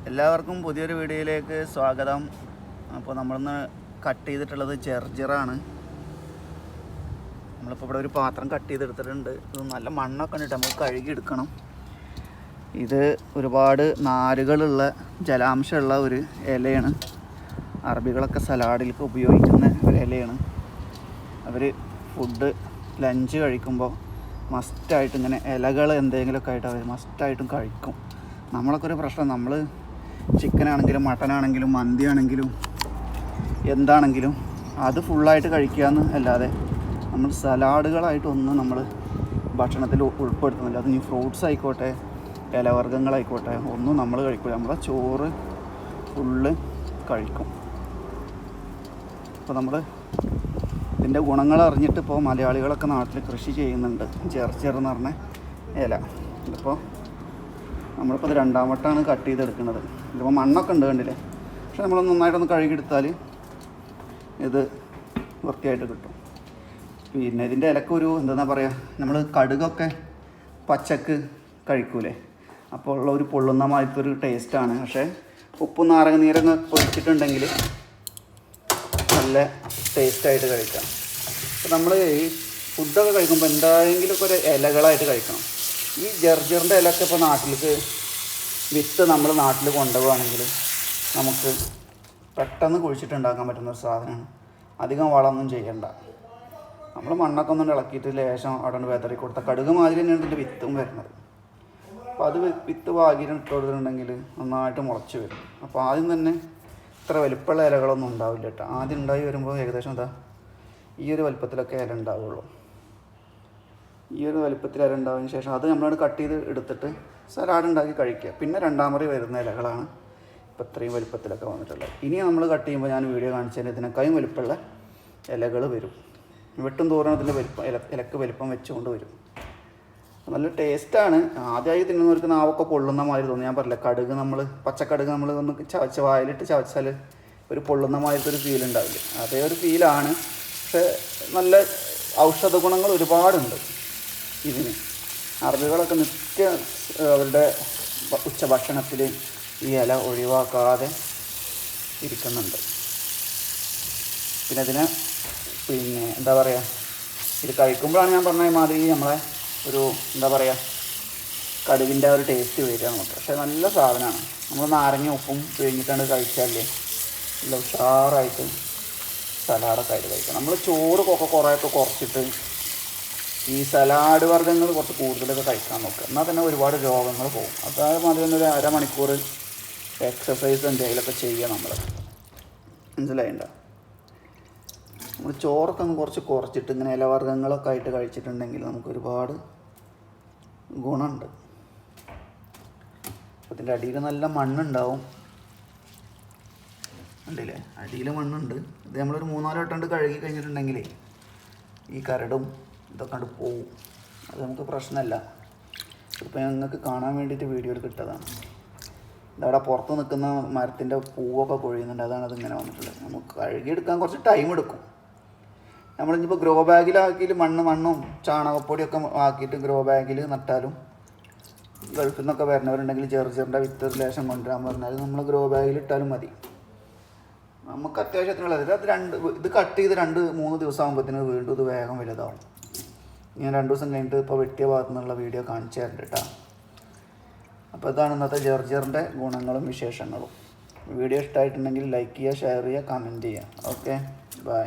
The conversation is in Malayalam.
എല്ലാവർക്കും പുതിയൊരു വീഡിയോയിലേക്ക് സ്വാഗതം. അപ്പോൾ നമ്മളിന്ന് കട്ട് ചെയ്തിട്ടുള്ളത് ജർജറാണ്. നമ്മളിപ്പോൾ ഇവിടെ ഒരു പാത്രം കട്ട് ചെയ്തെടുത്തിട്ടുണ്ട്. ഇത് നല്ല മണ്ണൊക്കെ കണ്ടിട്ട് നമുക്ക് കഴുകിയെടുക്കണം. ഇത് ഒരുപാട് നാരുകളുള്ള ജലാംശമുള്ള ഒരു ഇലയാണ്. അറബികളൊക്കെ സലാഡിലേക്ക് ഉപയോഗിക്കുന്ന ഒരു ഇലയാണ്. അവർ ഫുഡ് ലഞ്ച് കഴിക്കുമ്പോൾ മസ്റ്റായിട്ട് ഇങ്ങനെ ഇലകൾ എന്തെങ്കിലുമൊക്കെ ആയിട്ട് അവർ മസ്റ്റായിട്ടും കഴിക്കും. നമ്മളൊക്കെ ഒരു പ്രശ്നം, നമ്മൾ ചിക്കനാണെങ്കിലും മട്ടനാണെങ്കിലും മന്തിയാണെങ്കിലും എന്താണെങ്കിലും അത് ഫുള്ളായിട്ട് കഴിക്കുകയെന്ന് അല്ലാതെ നമ്മൾ സലാഡുകളായിട്ടൊന്നും നമ്മൾ ഭക്ഷണത്തിൽ ഉൾപ്പെടുത്തുന്നില്ല. അത് ഇനി ഫ്രൂട്ട്സ് ആയിക്കോട്ടെ ഇലവർഗ്ഗങ്ങളായിക്കോട്ടെ ഒന്നും നമ്മൾ കഴിക്കില്ല. നമ്മളെ ചോറ് ഫുള്ള് കഴിക്കും. അപ്പോൾ നമ്മൾ ഇതിൻ്റെ ഗുണങ്ങൾ അറിഞ്ഞിട്ട് ഇപ്പോൾ മലയാളികളൊക്കെ നാട്ടിൽ കൃഷി ചെയ്യുന്നുണ്ട്. ജർജർ എന്ന് പറഞ്ഞ ഇല. ഇതിപ്പോൾ നമ്മളിപ്പോൾ ഇത് രണ്ടാം വട്ടമാണ് കട്ട് ചെയ്തെടുക്കുന്നത്. ഇതിപ്പോൾ മണ്ണൊക്കെ ഉണ്ട് കണ്ടില്ലേ. പക്ഷെ നമ്മൾ നന്നായിട്ടൊന്ന് കഴുകിയെടുത്താൽ ഇത് വൃത്തിയായിട്ട് കിട്ടും. പിന്നെ ഇതിൻ്റെ ഇലക്കൊരു എന്താ പറയുക, നമ്മൾ കടുകൊക്കെ പച്ചക്ക് കഴിക്കൂലേ, അപ്പോൾ ഉള്ള ഒരു പൊള്ളുന്ന മാതിരത്തൊരു ടേസ്റ്റാണ്. പക്ഷേ ഉപ്പും നാരങ്ങ നീരങ്ങ് ഒഴിച്ചിട്ടുണ്ടെങ്കിൽ നല്ല ടേസ്റ്റായിട്ട് കഴിക്കാം. അപ്പോൾ നമ്മൾ ഈ ഫുഡൊക്കെ കഴിക്കുമ്പോൾ എന്തായെങ്കിലുമൊക്കെ ഒരു ഇലകളായിട്ട് കഴിക്കണം. ഈ ജർജറിൻ്റെ ഇലയൊക്കെ ഇപ്പോൾ നാട്ടിലേക്ക് വിത്ത് നമ്മൾ നാട്ടിൽ കൊണ്ടുപോവുകയാണെങ്കിൽ നമുക്ക് പെട്ടെന്ന് കുഴിച്ചിട്ടുണ്ടാക്കാൻ പറ്റുന്നൊരു സാധനമാണ്. അധികം വളമൊന്നും ചെയ്യണ്ട. നമ്മൾ മണ്ണൊക്കെ ഒന്നും ഇളക്കിയിട്ട് ലേശം അവിടെ വെതറി കൊടുത്ത കടുക് മാതിരി തന്നെയാണ് ഇതിൻ്റെ വിത്തും വരുന്നത്. അപ്പോൾ അത് വിത്ത് ഭാഗ്യം ഇട്ട് കൊടുത്തിട്ടുണ്ടെങ്കിൽ നന്നായിട്ട് മുളച്ച് വരും. അപ്പോൾ ആദ്യം തന്നെ ഇത്ര വലിപ്പമുള്ള ഇലകളൊന്നും ഉണ്ടാവില്ല കേട്ടോ. ആദ്യം ഉണ്ടായി വരുമ്പോൾ ഏകദേശം ഈ ഒരു വലിപ്പത്തിലൊക്കെ ഇല ഉണ്ടാവുള്ളൂ. ഈ ഒരു വലിപ്പത്തിൽ ഇല ഉണ്ടായതിന് ശേഷം അത് നമ്മളോട് കട്ട് ചെയ്ത് എടുത്തിട്ട് സലാഡ് ഉണ്ടാക്കി കഴിക്കുക. പിന്നെ രണ്ടാമറി വരുന്ന ഇലകളാണ് ഇപ്പോൾ ഇത്രയും വലിപ്പത്തിലൊക്കെ വന്നിട്ടുള്ളത്. ഇനി നമ്മൾ കട്ട് ചെയ്യുമ്പോൾ ഞാൻ വീഡിയോ കാണിച്ചതിന് ഇതിനേക്കാളും വലിപ്പമുള്ള ഇലകൾ വരും. വെട്ടും തോറും അതിൻ്റെ വലിപ്പം ഇലക്ക് വലിപ്പം വെച്ചുകൊണ്ട് വരും. നല്ല ടേസ്റ്റാണ്. ആദ്യമായി തിന്നുന്നവർക്ക് നാവൊക്കെ പൊള്ളുന്ന മാതിരി തോന്നി. ഞാൻ പറഞ്ഞില്ല, കടുക് നമ്മൾ പച്ചക്കടുക് നമ്മൾ ഒന്ന് ചവച്ച് വായിലിട്ട് ചവച്ചാൽ ഒരു പൊള്ളുന്ന മാതിരത്തെ ഒരു ഫീൽ ഉണ്ടാവില്ല. അതേ ഒരു ഫീലാണ്. പക്ഷേ നല്ല ഔഷധ ഗുണങ്ങൾ ഒരുപാടുണ്ട് ഇതിന്. അറബികളൊക്കെ നിത്യം അവരുടെ ഉച്ചഭക്ഷണത്തിൽ ഈ ഇല ഒഴിവാക്കാതെ ഇരിക്കുന്നുണ്ട്. പിന്നെ ഇതിന് എന്താ പറയുക, ഇത് കഴിക്കുമ്പോഴാണ് ഞാൻ പറഞ്ഞ മാതിരി നമ്മളെ ഒരു എന്താ പറയുക കടുകിൻ്റെ ഒരു ടേസ്റ്റ് വരിക നമുക്ക്. പക്ഷേ നല്ല സാധനമാണ്. നമ്മൾ നാരങ്ങ ഉപ്പും പിഴിഞ്ഞിട്ടാണ് കഴിച്ചാലേ നല്ല ഉഷാറായിട്ട് സലാഡൊക്കെ ആയിട്ട് കഴിക്കാം. നമ്മൾ ചോറ് കുറേയൊക്കെ കുറച്ചിട്ട് ഈ സലാഡ് വർഗ്ഗങ്ങൾ കുറച്ച് കൂടുതലൊക്കെ കഴിക്കാൻ നോക്കുക. എന്നാൽ തന്നെ ഒരുപാട് രോഗങ്ങൾ പോകും. അതേമാതിരി തന്നെ ഒരു അരമണിക്കൂർ എക്സസൈസ് എന്തെങ്കിലുമൊക്കെ ചെയ്യുക നമ്മൾ. മനസ്സിലായിണ്ടോ? നമ്മൾ ചോറൊക്കെ ഒന്ന് കുറച്ചിട്ട് ഇങ്ങനെ ഇലവർഗ്ഗങ്ങളൊക്കെ ആയിട്ട് കഴിച്ചിട്ടുണ്ടെങ്കിൽ നമുക്ക് ഒരുപാട് ഗുണമുണ്ട്. അപ്പോൾ ഇതിൻ്റെ അടിയിൽ നല്ല മണ്ണുണ്ടാവും. ഉണ്ടല്ലേ, അടിയിൽ മണ്ണുണ്ട്. ഇത് നമ്മളൊരു 3-4 വട്ടം കഴുകി കഴിഞ്ഞിട്ടുണ്ടെങ്കിൽ ഈ കരടും ഇതൊക്കെ കണ്ട് പോവും. അത് നമുക്ക് പ്രശ്നമല്ല. ഇപ്പോൾ ഞങ്ങൾക്ക് കാണാൻ വേണ്ടിയിട്ട് വീഡിയോ കിട്ടതാണ്. ഇതവിടെ പുറത്ത് നിൽക്കുന്ന മരത്തിൻ്റെ പൂവൊക്കെ കൊഴിയുന്നുണ്ട്. അതാണ് അതിങ്ങനെ വന്നിട്ടുള്ളത്. നമുക്ക് കഴുകിയെടുക്കാൻ കുറച്ച് ടൈം എടുക്കും. നമ്മളിപ്പോൾ ഗ്രോ ബാഗിലാക്കിയിട്ട് മണ്ണും ചാണകപ്പൊടിയൊക്കെ ആക്കിയിട്ട് ഗ്രോ ബാഗിൽ നട്ടാലും, ഗൾഫിൽ നിന്നൊക്കെ വരുന്നവരുണ്ടെങ്കിൽ ജർജറിൻ്റെ വിത്ത് ലേശം കൊണ്ടുവരാൻ പറഞ്ഞാൽ നമ്മൾ ഗ്രോ ബാഗിൽ ഇട്ടാലും മതി. നമുക്ക് അത്യാവശ്യത്തിനുള്ളത് ഇത് കട്ട് ചെയ്ത് 2-3 ദിവസം ആകുമ്പോഴത്തേന് വീണ്ടും ഇത് വേഗം വലുതാവും. ഞാൻ 2 ദിവസം കഴിഞ്ഞിട്ട് ഇപ്പോൾ വെട്ടിയ ഭാഗത്തു നിന്നുള്ള വീഡിയോ കാണിച്ചു തരുന്നുണ്ട് കേട്ടോ. അപ്പോൾ ഇതാണ് ഇന്നത്തെ ജർജറിൻ്റെ ഗുണങ്ങളും വിശേഷങ്ങളും. വീഡിയോ ഇഷ്ടമായിട്ടുണ്ടെങ്കിൽ ലൈക്ക് ചെയ്യുക, ഷെയർ ചെയ്യുക, കമൻറ്റ് ചെയ്യുക. Okay, by.